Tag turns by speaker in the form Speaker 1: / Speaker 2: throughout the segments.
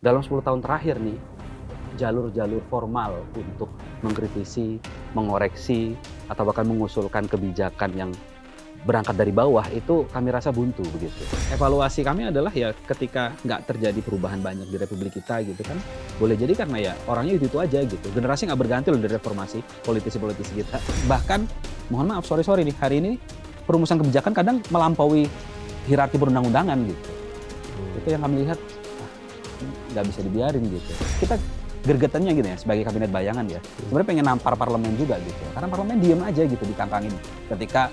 Speaker 1: dalam 10 tahun terakhir nih, jalur-jalur formal untuk mengkritisi, mengoreksi, atau bahkan mengusulkan kebijakan yang berangkat dari bawah itu kami rasa buntu begitu. Evaluasi kami adalah ya ketika nggak terjadi perubahan banyak di Republik kita gitu kan, boleh jadi karena ya orangnya itu aja gitu. Generasi nggak berganti loh dari reformasi politisi-politisi kita. Bahkan mohon maaf sorry nih hari ini perumusan kebijakan kadang melampaui hierarki perundang-undangan gitu. Itu yang kami lihat nggak bisa dibiarin gitu. Kita gergetannya gitu ya sebagai kabinet bayangan ya. Sebenarnya pengen nampar parlemen juga gitu. Karena parlemen diem aja gitu dikangkangin. Ketika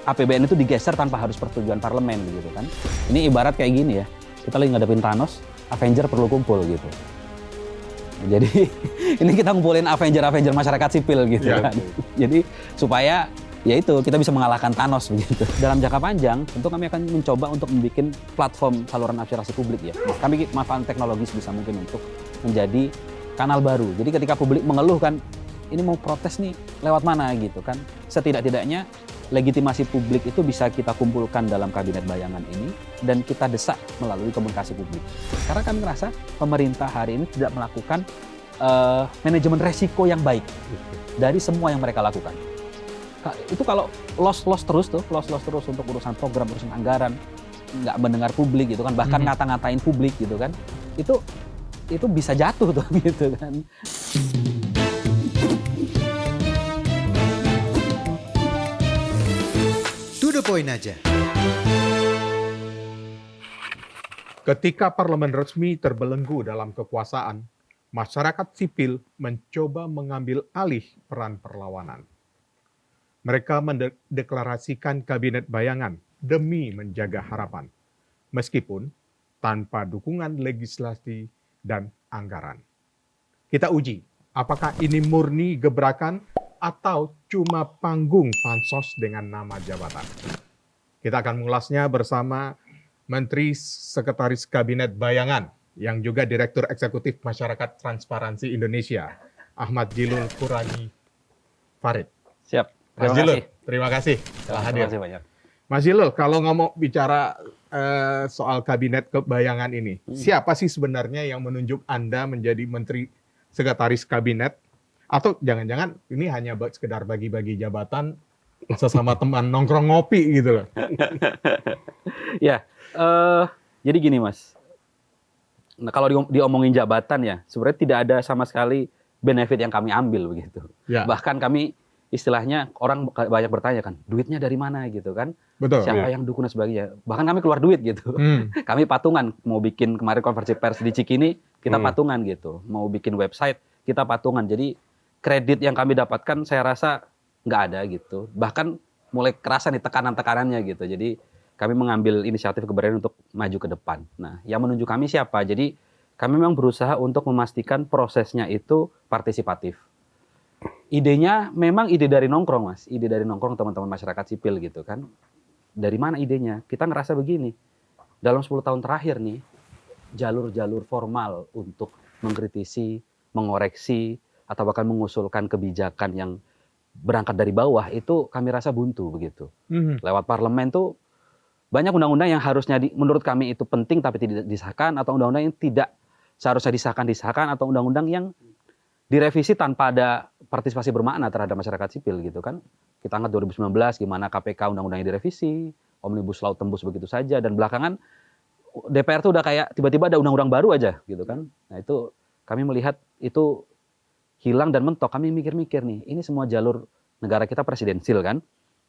Speaker 1: APBN itu digeser tanpa harus persetujuan parlemen gitu kan. Ini ibarat kayak gini ya. Kita lagi ngadepin Thanos, Avenger perlu kumpul gitu. Jadi ini kita ngumpulin Avenger masyarakat sipil gitu kan. Jadi supaya ya itu kita bisa mengalahkan Thanos begitu. Dalam jangka panjang tentu kami akan mencoba untuk membuat platform saluran aspirasi publik ya. Kami manfaat teknologis bisa mungkin untuk menjadi kanal baru. Jadi ketika publik mengeluh kan ini mau protes nih lewat mana gitu kan. Setidak-tidaknya legitimasi publik itu bisa kita kumpulkan dalam kabinet bayangan ini dan kita desak melalui komunikasi publik. Karena kami merasa pemerintah hari ini tidak melakukan manajemen resiko yang baik dari semua yang mereka lakukan. Itu kalau loss terus untuk urusan program, urusan anggaran, nggak mendengar publik gitu kan, bahkan ngata-ngatain publik gitu kan, itu bisa jatuh tuh gitu kan.
Speaker 2: To the point aja.
Speaker 3: Ketika parlemen resmi terbelenggu dalam kekuasaan, masyarakat sipil mencoba mengambil alih peran perlawanan. Mereka mendeklarasikan kabinet bayangan demi menjaga harapan, meskipun tanpa dukungan legislasi dan anggaran. Kita uji, apakah ini murni gebrakan atau cuma panggung pansos dengan nama jabatan. Kita akan mengulasnya bersama Menteri Sekretaris Kabinet Bayangan, yang juga Direktur Eksekutif Masyarakat Transparansi Indonesia, Ahmad Jilul Qurani Farid.
Speaker 1: Siap.
Speaker 3: Mas Jilul, terima kasih telah hadir.
Speaker 1: Terima kasih banyak.
Speaker 3: Mas Jilul, kalau ngomong bicara soal Kabinet Bayangan ini, siapa sih sebenarnya yang menunjuk Anda menjadi Menteri Sekretaris Kabinet? Atau jangan-jangan ini hanya sekedar bagi-bagi jabatan sesama teman nongkrong ngopi gitu loh.
Speaker 1: Ya, jadi gini Mas. Nah, kalau diomongin jabatan ya, sebenarnya tidak ada sama sekali benefit yang kami ambil begitu. Ya. Bahkan kami istilahnya orang banyak bertanya kan, duitnya dari mana gitu kan?
Speaker 3: Betul.
Speaker 1: Siapa yang dukung dan sebagainya. Bahkan kami keluar duit gitu. Kami patungan, mau bikin kemarin konversi pers di Cikini, kita patungan gitu. Mau bikin website, kita patungan. Jadi kredit yang kami dapatkan saya rasa nggak ada gitu. Bahkan mulai kerasa nih tekanan-tekanannya gitu. Jadi kami mengambil inisiatif keberanian untuk maju ke depan. Nah, yang menunjuk kami siapa? Jadi kami memang berusaha untuk memastikan prosesnya itu partisipatif. Idenya memang ide dari nongkrong, Mas. Ide dari nongkrong teman-teman masyarakat sipil gitu kan. Dari mana idenya? Kita ngerasa begini. Dalam 10 tahun terakhir nih, jalur-jalur formal untuk mengkritisi, mengoreksi, atau bahkan mengusulkan kebijakan yang berangkat dari bawah itu kami rasa buntu begitu. Lewat parlemen tuh banyak undang-undang yang harusnya menurut kami itu penting tapi tidak disahkan, atau undang-undang yang tidak seharusnya disahkan, atau undang-undang yang direvisi tanpa ada partisipasi bermakna terhadap masyarakat sipil gitu kan. Kita ingat 2019 gimana KPK undang-undangnya direvisi, Omnibus Law tembus begitu saja, dan belakangan DPR tuh udah kayak tiba-tiba ada undang-undang baru aja gitu kan. Nah itu kami melihat itu hilang dan mentok. Kami mikir-mikir nih, ini semua jalur negara kita presidensil kan,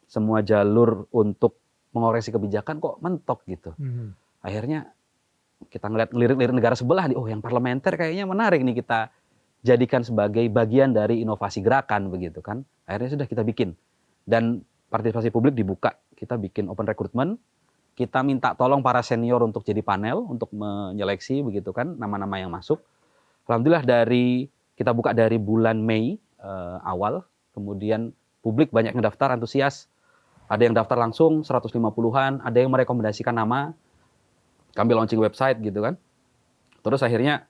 Speaker 1: semua jalur untuk mengoreksi kebijakan kok mentok gitu. Akhirnya kita ngeliat lirik-lirik negara sebelah nih, oh yang parlementer kayaknya menarik nih kita jadikan sebagai bagian dari inovasi gerakan begitu kan. Akhirnya sudah kita bikin. Dan partisipasi publik dibuka, kita bikin open recruitment, kita minta tolong para senior untuk jadi panel, untuk menyeleksi begitu kan, nama-nama yang masuk. Alhamdulillah kita buka dari bulan Mei awal, kemudian publik banyak yang daftar, antusias. Ada yang daftar langsung 150-an, ada yang merekomendasikan nama, kami launching website gitu kan. Terus akhirnya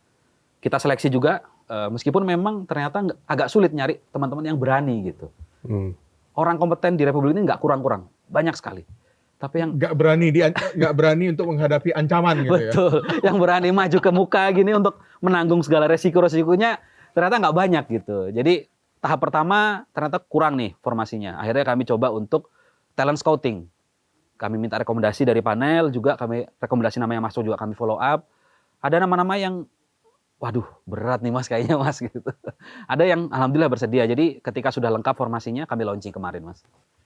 Speaker 1: kita seleksi juga, meskipun memang ternyata agak sulit nyari teman-teman yang berani gitu. Orang kompeten di Republik ini nggak kurang-kurang, banyak sekali. Tapi yang
Speaker 3: nggak berani untuk menghadapi ancaman gitu ya.
Speaker 1: betul, yang berani maju ke muka gini untuk menanggung segala resiko-resikonya ternyata nggak banyak gitu. Jadi tahap pertama ternyata kurang nih formasinya. Akhirnya kami coba untuk talent scouting. Kami minta rekomendasi dari panel, juga kami rekomendasi nama yang masuk juga kami follow up. Ada nama-nama yang waduh berat nih Mas kayaknya Mas gitu. Ada yang alhamdulillah bersedia. Jadi ketika sudah lengkap formasinya kami launching kemarin Mas.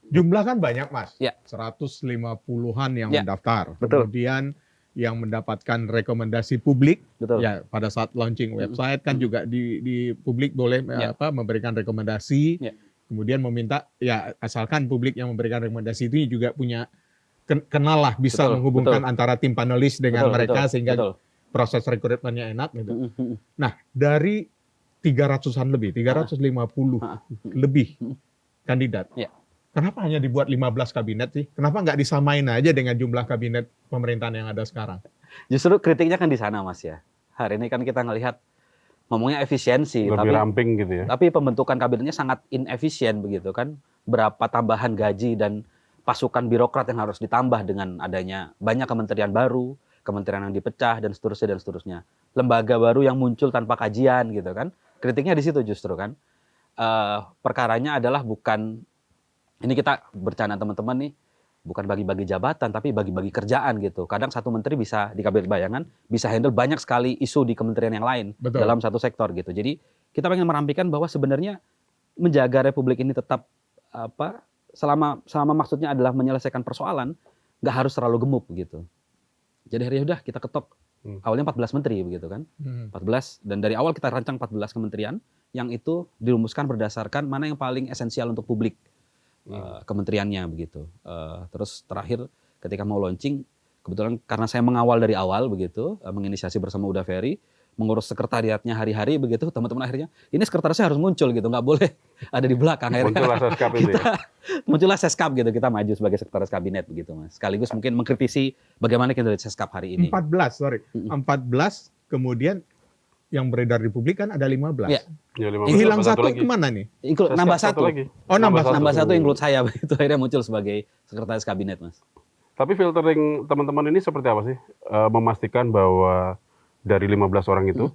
Speaker 3: Jumlah kan banyak Mas,
Speaker 1: Ya.
Speaker 3: 150-an yang
Speaker 1: Ya,
Speaker 3: mendaftar.
Speaker 1: betul.
Speaker 3: Kemudian yang mendapatkan rekomendasi publik,
Speaker 1: Betul.
Speaker 3: ya pada saat launching website kan juga di publik boleh
Speaker 1: Ya.
Speaker 3: memberikan rekomendasi.
Speaker 1: Ya.
Speaker 3: Kemudian meminta ya asalkan publik yang memberikan rekomendasi ini juga punya kenal lah, bisa
Speaker 1: Betul,
Speaker 3: menghubungkan
Speaker 1: betul.
Speaker 3: antara tim panelis dengan
Speaker 1: Betul,
Speaker 3: mereka
Speaker 1: betul,
Speaker 3: sehingga
Speaker 1: betul.
Speaker 3: proses rekrutmennya enak gitu.
Speaker 1: Mm-mm.
Speaker 3: Nah, dari 300-an lebih, 350 lebih kandidat.
Speaker 1: Ya.
Speaker 3: Kenapa hanya dibuat 15 kabinet sih? Kenapa nggak disamain aja dengan jumlah kabinet pemerintahan yang ada sekarang?
Speaker 1: Justru kritiknya kan di sana Mas ya. Hari ini kan kita ngelihat ngomongnya efisiensi,
Speaker 2: Lebih ramping gitu ya.
Speaker 1: tapi pembentukan kabinetnya sangat inefisien begitu kan. Berapa tambahan gaji dan pasukan birokrat yang harus ditambah dengan adanya banyak kementerian baru, kementerian yang dipecah dan seterusnya. Lembaga baru yang muncul tanpa kajian gitu kan. Kritiknya di situ justru kan. Perkaranya adalah bukan, ini kita bercanda teman-teman nih, bukan bagi-bagi jabatan tapi bagi-bagi kerjaan gitu. Kadang satu menteri bisa di kabinet bayangan bisa handle banyak sekali isu di kementerian yang lain.
Speaker 3: Betul.
Speaker 1: Dalam satu sektor gitu. Jadi kita pengen merampikan bahwa sebenarnya menjaga republik ini tetap selama maksudnya adalah menyelesaikan persoalan, nggak harus terlalu gemuk gitu. Jadi hari udah kita ketok awalnya 14 menteri begitu kan. 14, dan dari awal kita rancang 14 kementerian yang itu dirumuskan berdasarkan mana yang paling esensial untuk publik. Kementeriannya begitu. Terus terakhir ketika mau launching, kebetulan karena saya mengawal dari awal begitu, menginisiasi bersama Uda Ferry, mengurus sekretariatnya hari-hari begitu, teman-teman akhirnya ini sekretarisnya harus muncul gitu, nggak boleh ada di belakang. Akhirnya
Speaker 2: Muncullah Seskap itu ya.
Speaker 1: Muncullah Seskap gitu, kita maju sebagai sekretaris kabinet begitu Mas. Sekaligus mungkin mengkritisi bagaimana kinerja Seskap hari ini.
Speaker 3: 14, kemudian yang beredar di publik kan ada 15.
Speaker 1: Ya.
Speaker 2: Ya, 15,
Speaker 3: Hilang
Speaker 2: tambah
Speaker 3: satu
Speaker 2: lagi.
Speaker 3: kemana nih?
Speaker 1: Nambah
Speaker 2: Seskap
Speaker 1: satu.
Speaker 2: lagi.
Speaker 3: Oh, nambah
Speaker 1: Nambah satu include saya begitu, akhirnya muncul sebagai sekretaris kabinet Mas.
Speaker 2: Tapi filtering teman-teman ini seperti apa sih? Memastikan bahwa dari 15 orang itu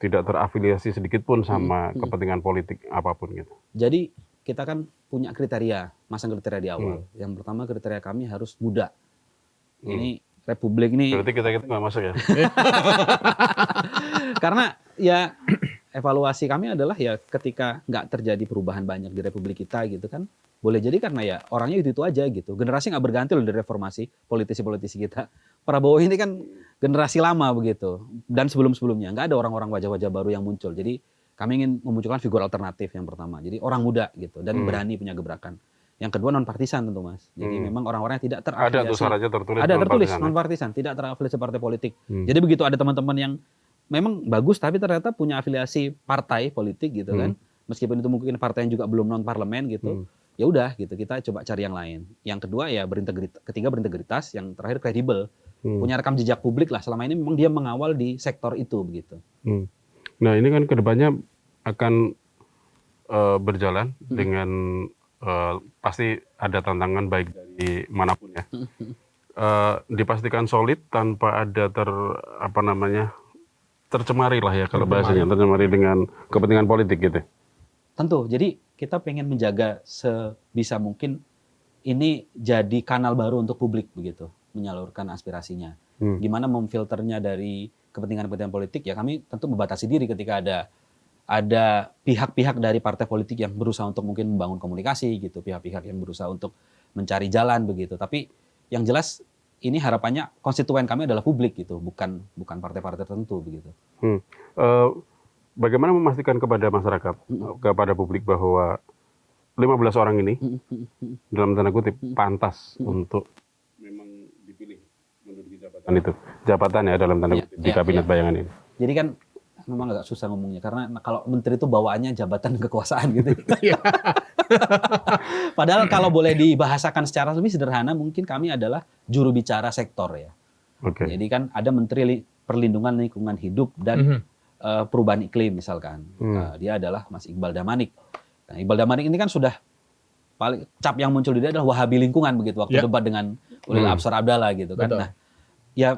Speaker 2: tidak terafiliasi sedikit pun sama kepentingan politik apapun gitu.
Speaker 1: Jadi kita kan punya kriteria, masang kriteria di awal. Yang pertama kriteria kami harus muda. Ini republik ini,
Speaker 2: Berarti kita nggak masuk ya?
Speaker 1: karena ya evaluasi kami adalah ya ketika nggak terjadi perubahan banyak di republik kita gitu kan, boleh jadi karena ya orangnya itu aja gitu. Generasi nggak berganti loh dari reformasi, politisi-politisi kita. Prabowo ini kan generasi lama begitu, dan sebelum-sebelumnya nggak ada orang-orang wajah-wajah baru yang muncul. Jadi kami ingin memunculkan figur alternatif yang pertama. Jadi orang muda gitu dan berani punya gebrakan. Yang kedua non partisan tentu Mas. Jadi memang orang-orang yang tidak terafiliasi.
Speaker 2: Ada tuh syaratnya tertulis.
Speaker 1: Ada tertulis
Speaker 2: non-partisan,
Speaker 1: non partisan, tidak terafiliasi partai politik. Jadi begitu ada teman-teman yang memang bagus tapi ternyata punya afiliasi partai politik gitu kan. Meskipun itu mungkin partai yang juga belum non parlemen gitu. Ya udah gitu, kita coba cari yang lain. Yang kedua ya berintegritas, ketiga berintegritas, yang terakhir kredibel. Punya rekam jejak publik lah, selama ini memang dia mengawal di sektor itu begitu.
Speaker 2: Nah, ini kan kedepannya akan berjalan dengan pasti ada tantangan baik dari manapun ya. Dipastikan solid tanpa ada tercemari lah ya kalau bahasanya, tercemari dengan kepentingan politik gitu.
Speaker 1: Tentu, jadi kita pengen menjaga sebisa mungkin ini jadi kanal baru untuk publik begitu, menyalurkan aspirasinya. Gimana memfilternya dari kepentingan-kepentingan politik, ya kami tentu membatasi diri ketika ada pihak-pihak dari partai politik yang berusaha untuk mungkin membangun komunikasi gitu, pihak-pihak yang berusaha untuk mencari jalan begitu. Tapi yang jelas ini harapannya konstituen kami adalah publik gitu, bukan partai-partai tertentu begitu.
Speaker 2: Bagaimana memastikan kepada masyarakat, kepada publik bahwa 15 orang ini dalam tanda kutip pantas untuk memang dipilih menduduki jabatan itu. Jabatan ya dalam tanda kutip di kabinet bayangan ini.
Speaker 1: Jadi kan memang agak susah ngomongnya karena kalau menteri itu bawaannya jabatan kekuasaan gitu. Padahal kalau boleh dibahasakan secara lebih sederhana, mungkin kami adalah juru bicara sektor ya. Jadi kan ada Menteri Perlindungan Lingkungan Hidup dan Perubahan Iklim misalkan. Dia adalah Mas Iqbal Damanik. Nah, Iqbal Damanik ini kan sudah paling cap yang muncul di dia adalah Wahabi lingkungan begitu waktu debat dengan Ulil Absar Abdallah gitu kan.
Speaker 3: Betul.
Speaker 1: Nah, ya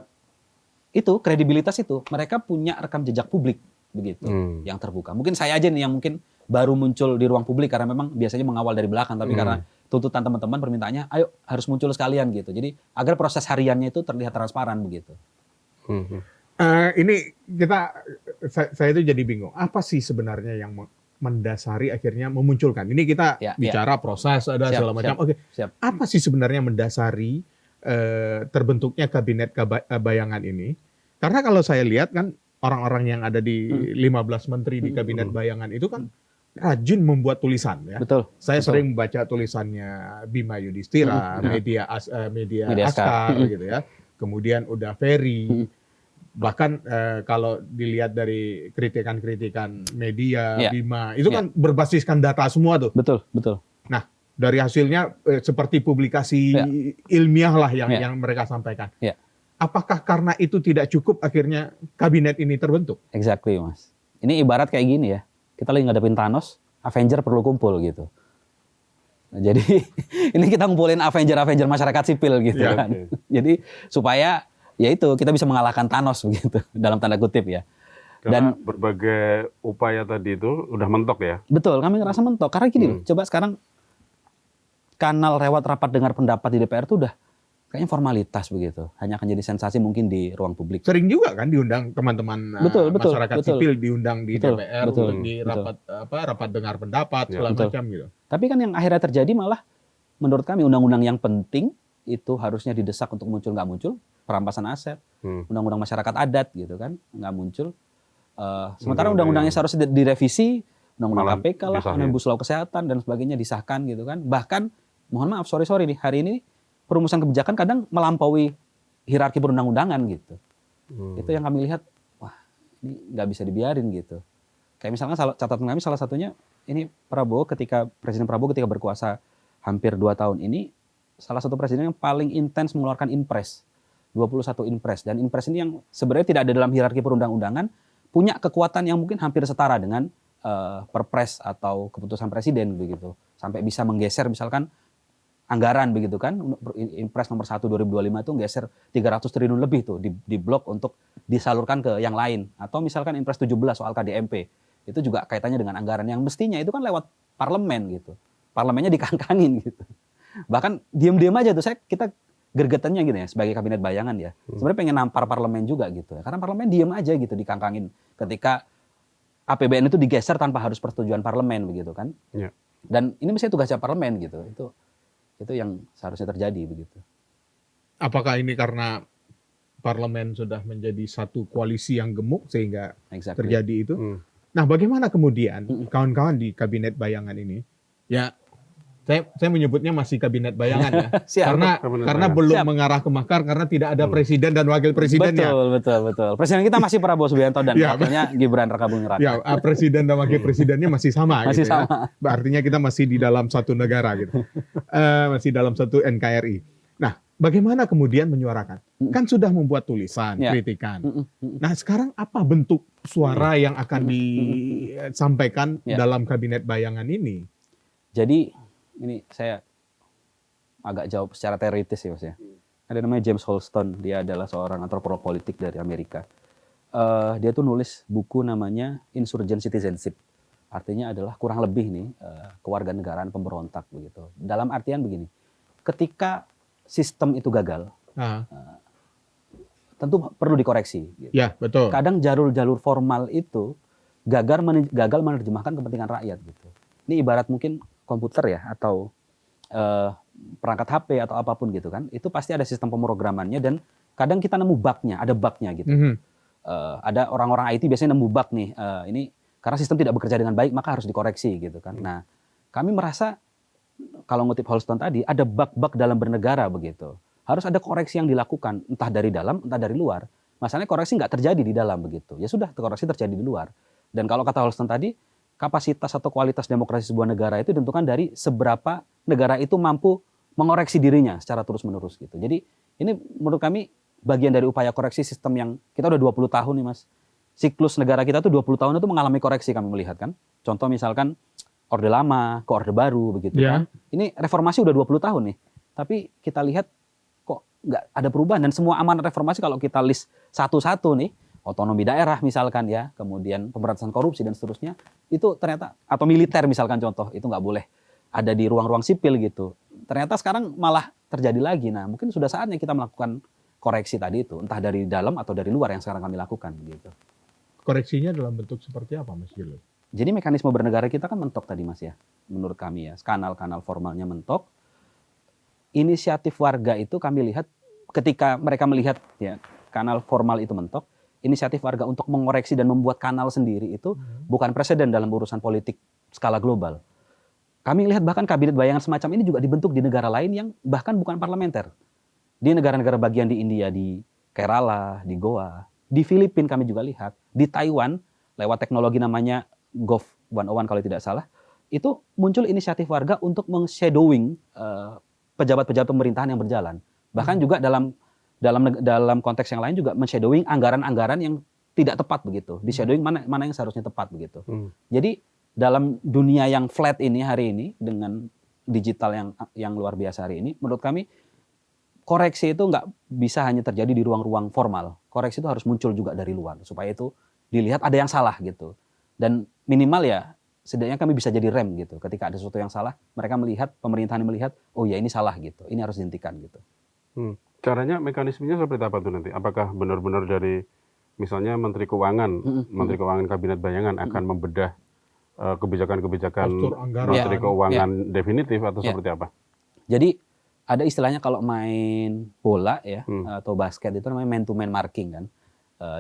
Speaker 1: itu kredibilitas itu mereka punya rekam jejak publik begitu yang terbuka. Mungkin saya aja nih yang mungkin baru muncul di ruang publik karena memang biasanya mengawal dari belakang, tapi karena tuntutan teman-teman permintaannya, ayo harus muncul sekalian gitu. Jadi agar proses hariannya itu terlihat transparan begitu.
Speaker 3: Ini saya itu jadi bingung. Apa sih sebenarnya yang mendasari akhirnya memunculkan? Ini kita bicara proses ada segala macam. Oke. Apa sih sebenarnya mendasari terbentuknya kabinet bayangan ini? Karena kalau saya lihat kan orang-orang yang ada di 15 menteri di kabinet bayangan itu kan rajin membuat tulisan ya.
Speaker 1: Betul.
Speaker 3: Saya sering membaca tulisannya Bima Yudhistira, media Askar gitu ya. Kemudian udah Ferry. Bahkan kalau dilihat dari kritikan-kritikan media Bima itu kan berbasiskan data semua tuh.
Speaker 1: Betul, betul.
Speaker 3: Nah, dari hasilnya seperti publikasi ilmiah lah yang mereka sampaikan. Apakah karena itu tidak cukup akhirnya kabinet ini terbentuk?
Speaker 1: Exactly, Mas. Ini ibarat kayak gini ya. Kita lagi ngadepin Thanos, Avenger perlu kumpul gitu. Nah, jadi ini kita ngumpulin Avenger masyarakat sipil gitu kan. Jadi supaya ya itu kita bisa mengalahkan Thanos begitu dalam tanda kutip ya.
Speaker 2: Karena berbagai upaya tadi itu udah mentok ya.
Speaker 1: Betul, kami ngerasa mentok karena gini loh. Coba sekarang kanal lewat rapat dengar pendapat di DPR itu udah kayaknya formalitas begitu. Hanya akan jadi sensasi mungkin di ruang publik.
Speaker 3: Sering juga kan diundang teman-teman masyarakat sipil diundang di DPR untuk di rapat dengar pendapat segala macam gitu.
Speaker 1: Tapi kan yang akhirnya terjadi malah menurut kami undang-undang yang penting itu harusnya didesak untuk muncul nggak muncul. Perampasan aset, undang-undang masyarakat adat gitu kan, nggak muncul. Sementara undang-undangnya seharusnya direvisi, undang-undang KPK lah, Omnibus Law Kesehatan dan sebagainya disahkan gitu kan. Bahkan, mohon maaf, sorry nih, hari ini perumusan kebijakan kadang melampaui hierarki perundang-undangan gitu. Itu yang kami lihat, wah ini nggak bisa dibiarin gitu. Kayak misalnya catatan kami salah satunya, ini Presiden Prabowo ketika berkuasa hampir 2 tahun ini, salah satu presiden yang paling intens mengeluarkan Inpres. 21 Inpres. Dan Inpres ini yang sebenarnya tidak ada dalam hierarki perundang-undangan, punya kekuatan yang mungkin hampir setara dengan Perpres atau keputusan presiden begitu. Sampai bisa menggeser misalkan anggaran begitu kan. Inpres nomor 1 2025 itu geser 300 triliun lebih tuh di blok untuk disalurkan ke yang lain. Atau misalkan Inpres 17 soal KDMP. Itu juga kaitannya dengan anggaran yang mestinya itu kan lewat parlemen gitu. Parlemennya dikangkangin gitu. Bahkan diam-diam aja tuh kita gergetannya gitu ya sebagai kabinet bayangan ya. Sebenarnya pengen nampar parlemen juga gitu ya. Karena parlemen diam aja gitu dikangkangin ketika APBN itu digeser tanpa harus persetujuan parlemen begitu kan. Dan ini mesti tugasnya parlemen gitu. Itu yang seharusnya terjadi begitu.
Speaker 3: Apakah ini karena parlemen sudah menjadi satu koalisi yang gemuk sehingga terjadi itu? Nah, bagaimana kemudian kawan-kawan di kabinet bayangan ini? Ya, saya menyebutnya masih kabinet bayangan ya. Karena belum mengarah ke makar karena tidak ada presiden dan wakil presidennya.
Speaker 1: Betul. Presiden kita masih Prabowo Subianto dan wakilnya Gibran Rakabuming Raka.
Speaker 3: Ya, presiden dan wakil presidennya masih sama gitu ya. Artinya kita masih di dalam satu negara gitu. Masih dalam satu NKRI. Nah, bagaimana kemudian menyuarakan? Kan sudah membuat tulisan, kritikan. Nah, sekarang apa bentuk suara yang akan disampaikan dalam kabinet bayangan ini?
Speaker 1: Jadi ini saya agak jawab secara teoritis ya Mas ya. Ada namanya James Holston, dia adalah seorang antropolog politik dari Amerika. Dia tuh nulis buku namanya Insurgent Citizenship. Artinya adalah kurang lebih nih kewarganegaraan pemberontak begitu. Dalam artian begini, ketika sistem itu gagal, tentu perlu dikoreksi. Gitu.
Speaker 3: Ya, betul.
Speaker 1: Kadang jalur-jalur formal itu gagal menerjemahkan kepentingan rakyat gitu. Ini ibarat mungkin komputer ya atau perangkat HP atau apapun gitu kan, itu pasti ada sistem pemrogramannya dan kadang kita nemu bug-nya, ada bug-nya gitu. Ada orang-orang IT biasanya nemu bug nih, ini karena sistem tidak bekerja dengan baik maka harus dikoreksi gitu kan. Nah, kami merasa kalau ngutip Holston tadi ada bug-bug dalam bernegara begitu. Harus ada koreksi yang dilakukan entah dari dalam entah dari luar. Masalahnya koreksi nggak terjadi di dalam begitu. Ya sudah, koreksi terjadi di luar. Dan kalau kata Holston tadi, kapasitas atau kualitas demokrasi sebuah negara itu ditentukan dari seberapa negara itu mampu mengoreksi dirinya secara terus-menerus gitu. Jadi ini menurut kami bagian dari upaya koreksi sistem yang kita udah 20 tahun nih Mas. Siklus negara kita tuh 20 tahun itu mengalami koreksi kami melihat kan. Contoh misalkan Orde Lama ke Orde Baru begitu kan. Ini reformasi udah 20 tahun nih. Tapi kita lihat kok nggak ada perubahan. Dan semua amanat reformasi kalau kita list satu-satu nih, otonomi daerah misalkan ya, kemudian pemberantasan korupsi dan seterusnya, itu ternyata, atau militer misalkan contoh, itu nggak boleh ada di ruang-ruang sipil gitu. Ternyata sekarang malah terjadi lagi. Nah, mungkin sudah saatnya kita melakukan koreksi tadi itu, entah dari dalam atau dari luar yang sekarang kami lakukan gitu.
Speaker 3: Koreksinya dalam bentuk seperti apa, Mas Jilul?
Speaker 1: Jadi mekanisme bernegara kita kan mentok tadi Mas ya, menurut kami ya, kanal-kanal formalnya mentok. Inisiatif warga itu kami lihat ketika mereka melihat ya kanal formal itu mentok, inisiatif warga untuk mengoreksi dan membuat kanal sendiri itu bukan presiden dalam urusan politik skala global. Kami lihat bahkan kabinet bayangan semacam ini juga dibentuk di negara lain yang bahkan bukan parlementer. Di negara-negara bagian di India, di Kerala, di Goa, di Filipina kami juga lihat, di Taiwan lewat teknologi namanya Gov101 kalau tidak salah, itu muncul inisiatif warga untuk meng-shadowing pejabat-pejabat pemerintahan yang berjalan. Bahkan juga dalam konteks yang lain juga men-shadowing anggaran-anggaran yang tidak tepat begitu. Di-shadowing mana yang seharusnya tepat begitu. Jadi dalam dunia yang flat ini hari ini dengan digital yang luar biasa hari ini, menurut kami koreksi itu nggak bisa hanya terjadi di ruang-ruang formal. Koreksi itu harus muncul juga dari luar supaya itu dilihat ada yang salah gitu. Dan minimal ya setidaknya kami bisa jadi rem gitu. Ketika ada sesuatu yang salah, mereka melihat, pemerintahan melihat, oh ya ini salah gitu. Ini harus dihentikan gitu.
Speaker 2: Caranya, mekanismenya seperti apa tuh nanti? Apakah benar-benar dari misalnya Menteri Keuangan, Menteri Keuangan Kabinet Bayangan akan membedah kebijakan-kebijakan Menteri Keuangan definitif atau seperti apa?
Speaker 1: Jadi ada istilahnya kalau main bola ya atau basket itu namanya man to man marking kan,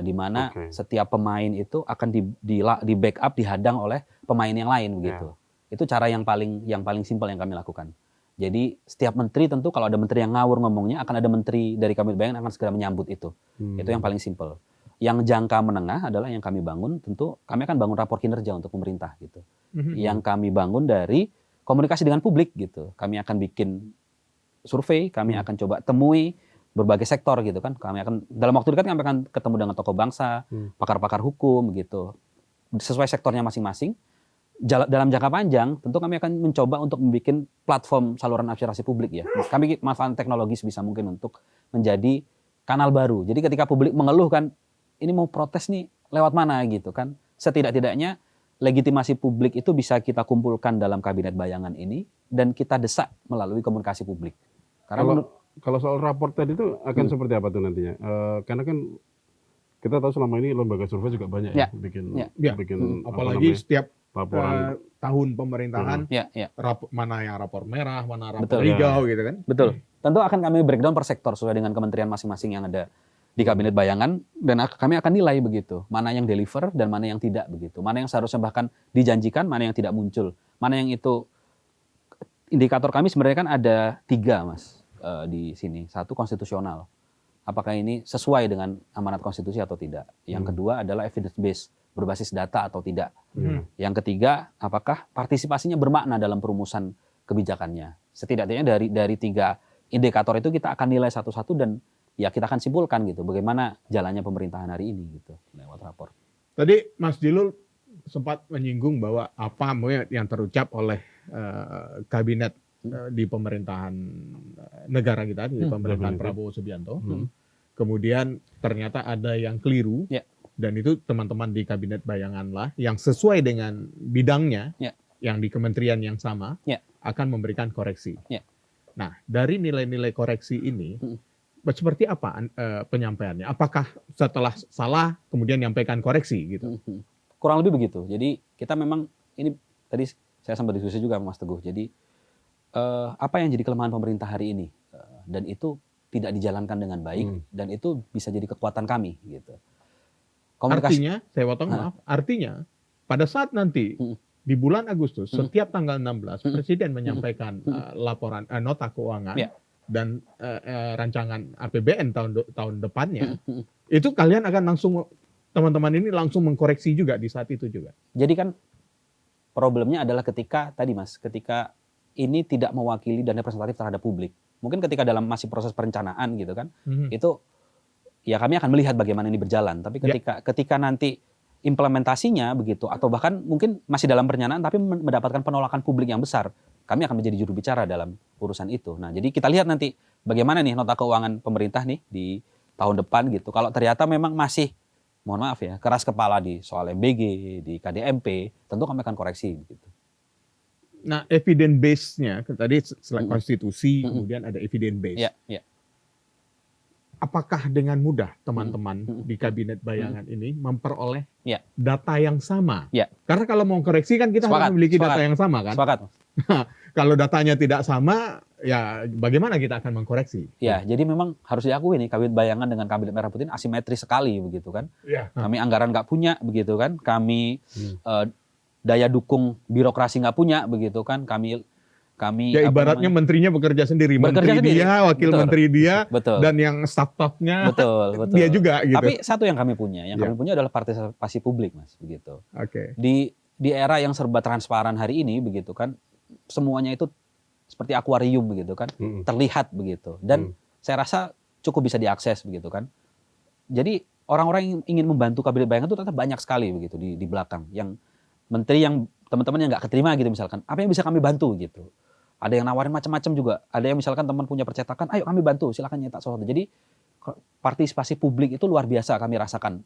Speaker 1: di mana setiap pemain itu akan di backup dihadang oleh pemain yang lain begitu. Itu cara yang paling simpel yang kami lakukan. Jadi setiap menteri tentu kalau ada menteri yang ngawur ngomongnya akan ada menteri dari Kabinet Bayangan akan segera menyambut itu. Itu yang paling simpel. Yang jangka menengah adalah yang kami bangun, tentu kami akan bangun rapor kinerja untuk pemerintah gitu. Yang kami bangun dari komunikasi dengan publik gitu. Kami akan bikin survei, kami akan coba temui berbagai sektor gitu kan. Kami akan dalam waktu dekat kami akan ketemu dengan tokoh bangsa, pakar-pakar hukum gitu. Sesuai sektornya masing-masing. Dalam jangka panjang tentu kami akan mencoba untuk membuat platform saluran aspirasi publik ya. Kami manfaatkan teknologi sebisa mungkin untuk menjadi kanal baru. Jadi ketika publik mengeluh kan, ini mau protes nih lewat mana gitu kan. Setidak-tidaknya legitimasi publik itu bisa kita kumpulkan dalam Kabinet Bayangan ini dan kita desak melalui komunikasi publik. Karena
Speaker 2: kalau soal raport tadi itu akan seperti apa tuh nantinya? Karena kan kita tahu selama ini lembaga survei juga banyak bikin
Speaker 3: apalagi setiap
Speaker 2: laporan
Speaker 3: tahun pemerintahan mana yang rapor merah, mana rapor hijau gitu kan.
Speaker 1: Betul. Tentu akan kami breakdown per sektor sesuai dengan kementerian masing-masing yang ada di Kabinet Bayangan dan kami akan nilai begitu. Mana yang deliver dan mana yang tidak begitu. Mana yang seharusnya bahkan dijanjikan, mana yang tidak muncul. Mana yang itu indikator kami sebenarnya kan ada 3 Mas di sini. 1 konstitusional. Apakah ini sesuai dengan amanat konstitusi atau tidak. Yang kedua adalah evidence based, berbasis data atau tidak. Yang ketiga, apakah partisipasinya bermakna dalam perumusan kebijakannya. Setidaknya dari 3 indikator itu kita akan nilai satu-satu dan ya kita akan simpulkan gitu bagaimana jalannya pemerintahan hari ini gitu lewat rapor.
Speaker 3: Tadi Mas Jilul sempat menyinggung bahwa apa yang terucap oleh kabinet di pemerintahan negara kita, di pemerintahan Prabowo Subianto. Kemudian ternyata ada yang keliru dan itu teman-teman di Kabinet Bayangan lah yang sesuai dengan bidangnya yang di kementerian yang sama akan memberikan koreksi. Nah, dari nilai-nilai koreksi ini seperti apa penyampaiannya? Apakah setelah salah kemudian nyampaikan koreksi gitu?
Speaker 1: Kurang lebih begitu. Jadi kita memang ini tadi saya sempat diskusi juga Mas Teguh. Jadi apa yang jadi kelemahan pemerintah hari ini dan itu tidak dijalankan dengan baik dan itu bisa jadi kekuatan kami gitu.
Speaker 3: Artinya, saya potong maaf. Artinya pada saat nanti di bulan Agustus setiap tanggal 16 Presiden menyampaikan laporan nota keuangan dan rancangan APBN tahun depannya, itu kalian akan langsung, teman-teman ini langsung mengkoreksi juga di saat itu juga.
Speaker 1: Jadi kan problemnya adalah ketika ini tidak mewakili dan representatif terhadap publik. Mungkin ketika dalam masih proses perencanaan gitu kan, itu ya kami akan melihat bagaimana ini berjalan. Tapi ketika nanti implementasinya begitu, atau bahkan mungkin masih dalam perencanaan tapi mendapatkan penolakan publik yang besar, kami akan menjadi juru bicara dalam urusan itu. Nah, jadi kita lihat nanti bagaimana nih nota keuangan pemerintah nih di tahun depan gitu. Kalau ternyata memang masih, mohon maaf ya, keras kepala di soal MBG, di KDMP, tentu kami akan koreksi gitu.
Speaker 3: Nah, evidence base-nya tadi selain konstitusi, kemudian ada evidence base.
Speaker 1: Ya.
Speaker 3: Apakah dengan mudah teman-teman di kabinet bayangan ini memperoleh data yang sama?
Speaker 1: Ya.
Speaker 3: Karena kalau mau koreksi kan kita harus memiliki data yang sama kan?
Speaker 1: Sepakat.
Speaker 3: Kalau datanya tidak sama, ya bagaimana kita akan mengkoreksi?
Speaker 1: Ya, jadi memang harus diakui nih kabinet bayangan dengan kabinet merah putih asimetris sekali begitu kan.
Speaker 3: Ya.
Speaker 1: Kami anggaran nggak punya begitu kan. Kami daya dukung birokrasi nggak punya begitu kan. Kami
Speaker 3: ya ibaratnya menterinya bekerja sendiri, menteri dia, wakil menteri dia, dan yang staff-staffnya
Speaker 1: betul.
Speaker 3: dia juga gitu.
Speaker 1: Tapi satu yang kami punya adalah partisipasi publik, Mas, begitu.
Speaker 3: Oke.
Speaker 1: Di era yang serba transparan hari ini begitu kan, semuanya itu seperti akuarium begitu kan, terlihat begitu. Dan saya rasa cukup bisa diakses begitu kan. Jadi orang-orang yang ingin membantu kabinet bayangan itu ternyata banyak sekali begitu di belakang. Yang menteri yang teman-teman yang nggak keterima gitu misalkan, apa yang bisa kami bantu gitu. Ada yang nawarin macam-macam juga. Ada yang misalkan teman punya percetakan, ayo kami bantu, silakan nyetak sesuatu. Jadi partisipasi publik itu luar biasa kami rasakan.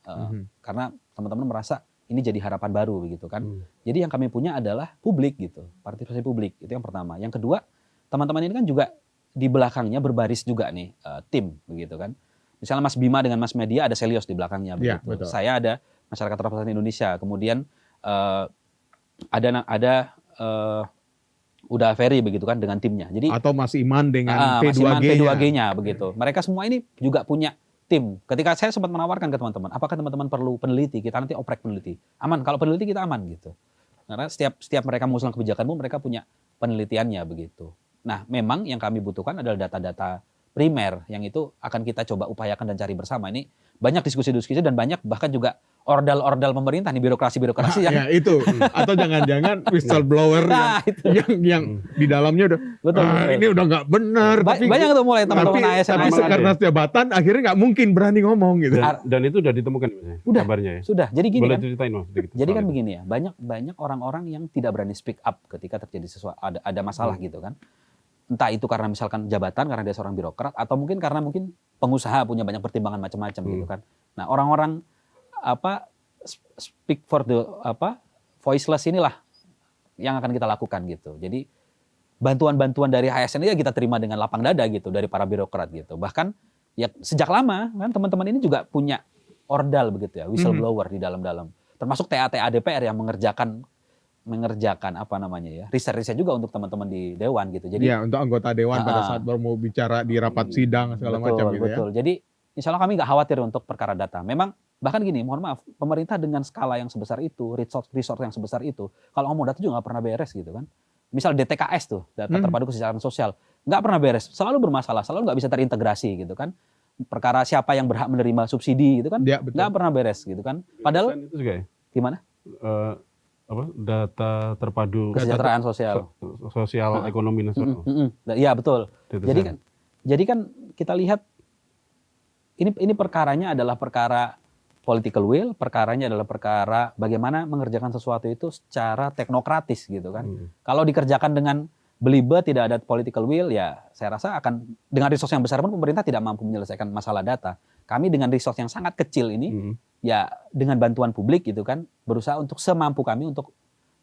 Speaker 1: Karena teman-teman merasa ini jadi harapan baru begitu kan. Jadi yang kami punya adalah publik gitu. Partisipasi publik, itu yang pertama. Yang kedua, teman-teman ini kan juga di belakangnya berbaris juga nih tim begitu kan. Misalnya Mas Bima dengan Mas Media ada Selios di belakangnya begitu.
Speaker 3: Ya,
Speaker 1: Saya ada Masyarakat Representasi Indonesia. Kemudian ada Uda Ferry begitu kan dengan timnya. Jadi
Speaker 3: atau Mas Iman dengan
Speaker 1: P2G-nya begitu. Mereka semua ini juga punya tim. Ketika saya sempat menawarkan ke teman-teman, apakah teman-teman perlu peneliti? Kita nanti oprek peneliti. Aman, kalau peneliti kita aman gitu. Karena setiap mereka mengusulkan kebijakan pun mereka punya penelitiannya begitu. Nah, memang yang kami butuhkan adalah data-data primer yang itu akan kita coba upayakan dan cari bersama. Ini banyak diskusi-diskusi dan banyak bahkan juga ordal-ordal pemerintah nih, birokrasi yang
Speaker 3: itu atau jangan-jangan whistleblower yang di dalamnya udah ini udah nggak benar,
Speaker 1: banyak tuh mulai teman-teman ASN
Speaker 3: tapi karena jabatan akhirnya nggak mungkin berani ngomong gitu.
Speaker 2: Dan itu udah ditemukan kabarnya ya.
Speaker 1: Sudah. Jadi gini
Speaker 2: boleh
Speaker 1: kan.
Speaker 2: Ceritain Mas sedikit.
Speaker 1: Jadi kan begini ya, banyak orang-orang yang tidak berani speak up ketika terjadi sesuatu ada masalah gitu kan. Entah itu karena misalkan jabatan karena dia seorang birokrat atau mungkin karena pengusaha punya banyak pertimbangan macam-macam gitu kan. Nah, orang-orang speak for the voiceless inilah yang akan kita lakukan gitu. Jadi bantuan-bantuan dari ASN ya kita terima dengan lapang dada gitu dari para birokrat gitu. Bahkan ya sejak lama kan teman-teman ini juga punya ordal begitu ya, whistleblower di dalam-dalam. Termasuk TA-TA DPR yang mengerjakan riset-riset juga untuk teman-teman di dewan gitu. Jadi
Speaker 3: ya untuk anggota dewan pada saat baru mau bicara di rapat sidang segala macam gitu ya.
Speaker 1: Betul. Jadi insya Allah kami nggak khawatir untuk perkara data. Memang bahkan gini, mohon maaf, pemerintah dengan skala yang sebesar itu, resource yang sebesar itu, kalau ngomong data juga nggak pernah beres gitu kan. Misal DTKS tuh, data terpadu kesejahteraan sosial, nggak pernah beres, selalu bermasalah, selalu nggak bisa terintegrasi gitu kan. Perkara siapa yang berhak menerima subsidi gitu kan, nggak pernah beres gitu kan. Padahal
Speaker 2: itu juga ya?
Speaker 1: Gimana?
Speaker 2: Data terpadu
Speaker 1: kesejahteraan
Speaker 2: sosial ekonomi nasional.
Speaker 1: Iya betul. Jadi kan kita lihat ini perkaranya adalah perkara political will, perkaranya adalah perkara bagaimana mengerjakan sesuatu itu secara teknokratis gitu kan. Kalau dikerjakan dengan belibet, tidak ada political will, ya saya rasa akan dengan resource yang besar pun pemerintah tidak mampu menyelesaikan masalah data. Kami dengan resource yang sangat kecil ini, ya dengan bantuan publik gitu kan, berusaha untuk semampu kami untuk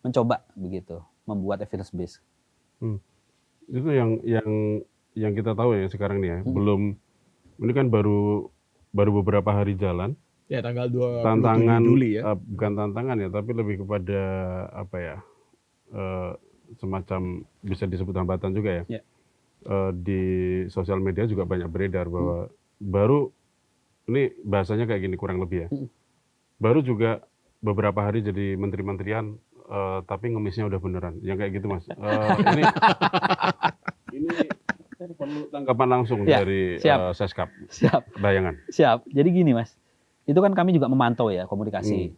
Speaker 1: mencoba begitu membuat evidence base.
Speaker 2: Itu yang kita tahu ya sekarang nih ya. Belum, ini kan baru beberapa hari jalan.
Speaker 3: Ya tanggal 27
Speaker 2: tantangan,
Speaker 3: Juli ya.
Speaker 2: Bukan tantangan ya, tapi lebih kepada semacam bisa disebut hambatan juga ya. Di sosial media juga banyak beredar bahwa baru, ini bahasanya kayak gini kurang lebih ya. Baru juga beberapa hari jadi menteri-menterian, tapi ngemisnya udah beneran. Yang kayak gitu Mas. Ini perlu tanggapan langsung dari Seskap.
Speaker 1: Siap.
Speaker 2: Bayangan.
Speaker 1: Siap. Jadi gini Mas. Itu kan kami juga memantau ya komunikasi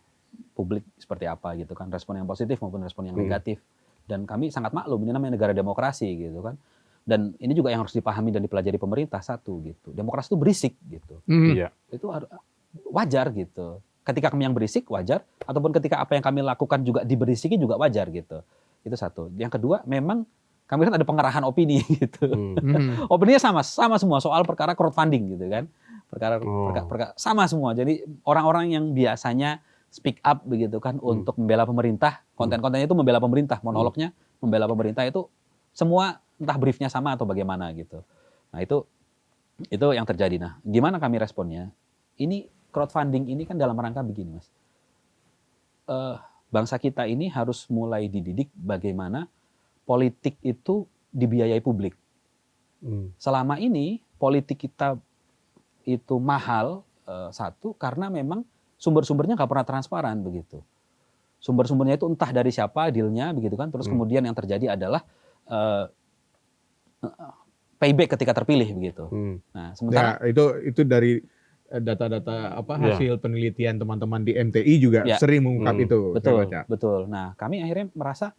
Speaker 1: publik seperti apa gitu kan, respon yang positif maupun respon yang negatif. Dan kami sangat maklum ini namanya negara demokrasi gitu kan. Dan ini juga yang harus dipahami dan dipelajari pemerintah satu gitu. Demokrasi itu berisik gitu.
Speaker 2: Iya.
Speaker 1: Itu wajar gitu. Ketika kami yang berisik wajar, ataupun ketika apa yang kami lakukan juga diberisiki juga wajar gitu. Itu satu. Yang kedua, memang kami lihat ada pengerahan opini gitu. Opininya sama semua soal perkara crowdfunding gitu kan. Perkara sama semua. Jadi orang-orang yang biasanya speak up begitu kan untuk membela pemerintah, konten-kontennya itu membela pemerintah, monolognya membela pemerintah itu semua entah briefnya sama atau bagaimana gitu. Nah, itu yang terjadi. Nah, gimana kami responnya? Ini crowdfunding ini kan dalam rangka begini, Mas. Bangsa kita ini harus mulai dididik bagaimana politik itu dibiayai publik. Selama ini politik kita itu mahal, satu karena memang sumber-sumbernya nggak pernah transparan begitu. Sumber-sumbernya itu entah dari siapa dealnya begitu kan. Terus kemudian yang terjadi adalah payback ketika terpilih begitu. Nah, sementara
Speaker 3: itu dari data-data hasil penelitian teman-teman di MTI juga sering mengungkap itu.
Speaker 1: Betul. Nah, kami akhirnya merasa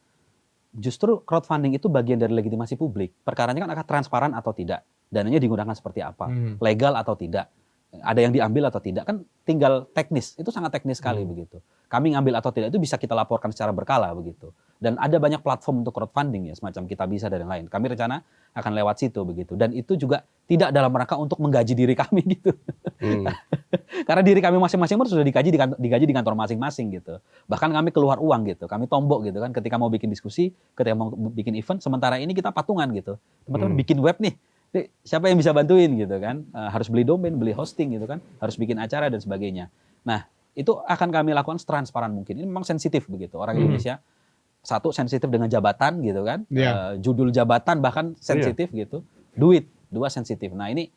Speaker 1: justru crowdfunding itu bagian dari legitimasi publik. Perkaranya kan akan transparan atau tidak, dananya digunakan seperti apa, legal atau tidak, ada yang diambil atau tidak, kan tinggal teknis, itu sangat teknis sekali begitu. Kami ngambil atau tidak itu bisa kita laporkan secara berkala begitu. Dan ada banyak platform untuk crowdfunding ya, semacam Kitabisa dan lain-lain. Kami rencana akan lewat situ begitu. Dan itu juga tidak dalam rangka untuk menggaji diri kami gitu. Karena diri kami masing-masing sudah digaji di kantor masing-masing gitu. Bahkan kami keluar uang gitu, kami tombok gitu kan ketika mau bikin diskusi, ketika mau bikin event, sementara ini kita patungan gitu. Teman-teman bikin web nih, siapa yang bisa bantuin gitu kan? Harus beli domain, beli hosting gitu kan? Harus bikin acara dan sebagainya. Nah, itu akan kami lakukan setransparan mungkin. Ini memang sensitif begitu. Orang Indonesia satu sensitif dengan jabatan gitu kan? Judul jabatan bahkan sensitif gitu. Duit, dua sensitif. Nah, ini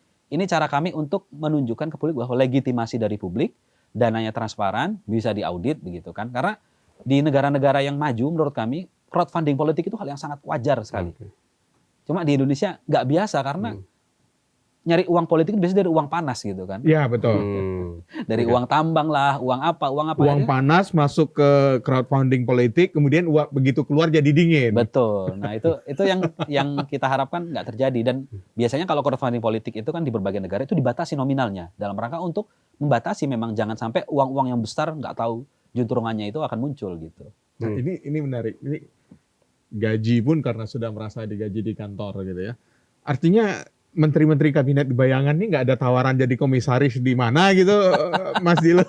Speaker 1: cara kami untuk menunjukkan ke publik bahwa legitimasi dari publik, dananya transparan, bisa diaudit begitu kan? Karena di negara-negara yang maju menurut kami crowdfunding politik itu hal yang sangat wajar sekali. Cuma di Indonesia nggak biasa karena nyari uang politik biasanya dari uang panas gitu kan.
Speaker 3: Iya, betul.
Speaker 1: Dari uang tambang lah, uang apa.
Speaker 3: Uang panas masuk ke crowdfunding politik, kemudian uang begitu keluar jadi dingin.
Speaker 1: Betul. Nah, itu yang kita harapkan nggak terjadi. Dan biasanya kalau crowdfunding politik itu kan di berbagai negara itu dibatasi nominalnya. Dalam rangka untuk membatasi memang jangan sampai uang-uang yang besar nggak tahu juntrungannya itu akan muncul gitu.
Speaker 3: Nah, ini menarik. Ini gaji pun karena sudah merasa digaji di kantor gitu ya. Artinya menteri-menteri kabinet bayangan ini nggak ada tawaran jadi komisaris di mana gitu, Mas Dilo,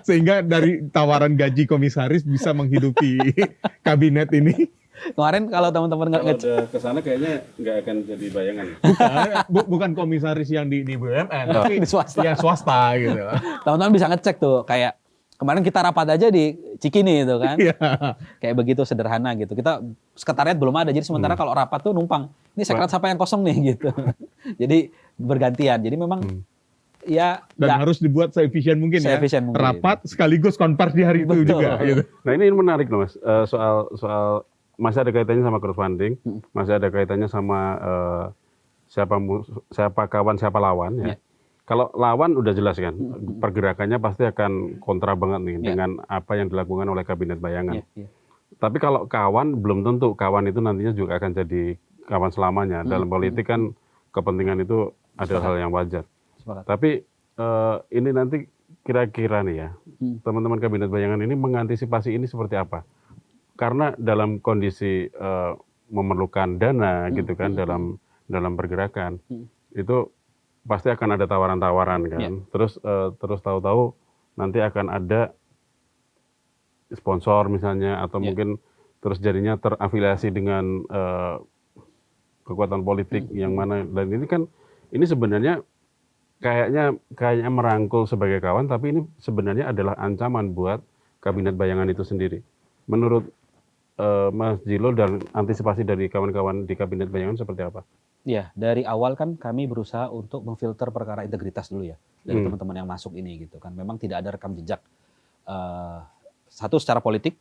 Speaker 3: sehingga dari tawaran gaji komisaris bisa menghidupi kabinet ini.
Speaker 1: Kemarin kalau teman-teman
Speaker 2: udah kesana kayaknya nggak akan jadi bayangan.
Speaker 3: Bukan komisaris yang di BUMN, tapi
Speaker 1: di swasta.
Speaker 3: Yang swasta gitu.
Speaker 1: Teman-teman bisa ngecek tuh, kayak kemarin kita rapat aja di Cikini itu kan, kayak begitu sederhana gitu. Kita sekretariat belum ada, jadi sementara kalau rapat tuh numpang. Ini sekret siapa yang kosong nih gitu. Jadi bergantian. Jadi memang
Speaker 3: dan harus dibuat seefisien mungkin ya.
Speaker 1: Mungkin.
Speaker 3: Rapat sekaligus konvers di hari itu juga. Gitu.
Speaker 2: Nah ini menarik loh Mas, soal masih ada kaitannya sama crowdfunding, masih ada kaitannya sama siapa kawan siapa lawan ya. Kalau lawan udah jelas kan, pergerakannya pasti akan kontra banget nih dengan apa yang dilakukan oleh kabinet bayangan. Tapi kalau kawan belum tentu kawan itu nantinya juga akan jadi kawan selamanya. Dalam politik kan kepentingan itu adalah hal yang wajar. Tapi ini nanti kira-kira nih ya, teman-teman kabinet bayangan ini mengantisipasi ini seperti apa? Karena dalam kondisi memerlukan dana gitu kan dalam pergerakan itu pasti akan ada tawaran-tawaran kan. Terus tahu-tahu nanti akan ada sponsor misalnya atau mungkin terus jadinya terafiliasi dengan kekuatan politik yang mana, dan ini kan ini sebenarnya kayaknya merangkul sebagai kawan, tapi ini sebenarnya adalah ancaman buat kabinet bayangan itu sendiri. Menurut Mas Dilo dan antisipasi dari kawan-kawan di kabinet bayangan seperti apa?
Speaker 1: Ya, dari awal kan kami berusaha untuk memfilter perkara integritas dulu ya dari teman-teman yang masuk ini gitu kan. Memang tidak ada rekam jejak. Satu secara politik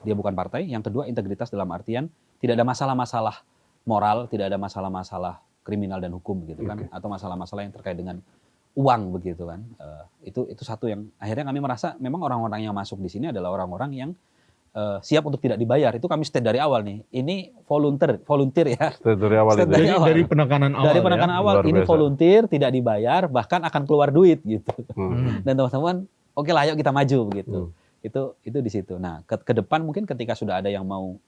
Speaker 1: dia bukan partai. Yang kedua integritas dalam artian tidak ada masalah-masalah moral, tidak ada masalah-masalah kriminal dan hukum begitu kan, atau masalah-masalah yang terkait dengan uang begitu kan. Itu satu yang akhirnya kami merasa memang orang-orang yang masuk di sini adalah orang-orang yang siap untuk tidak dibayar. Itu kami state dari awal nih. Ini volunteer ya.
Speaker 2: State dari awal itu.
Speaker 3: Dari penekanan awal.
Speaker 1: Dari penekanan awal ini volunteer, tidak dibayar, bahkan akan keluar duit gitu. Dan teman-teman, oke lah, yuk kita maju begitu. Itu di situ. Nah, ke depan mungkin ketika sudah ada yang mau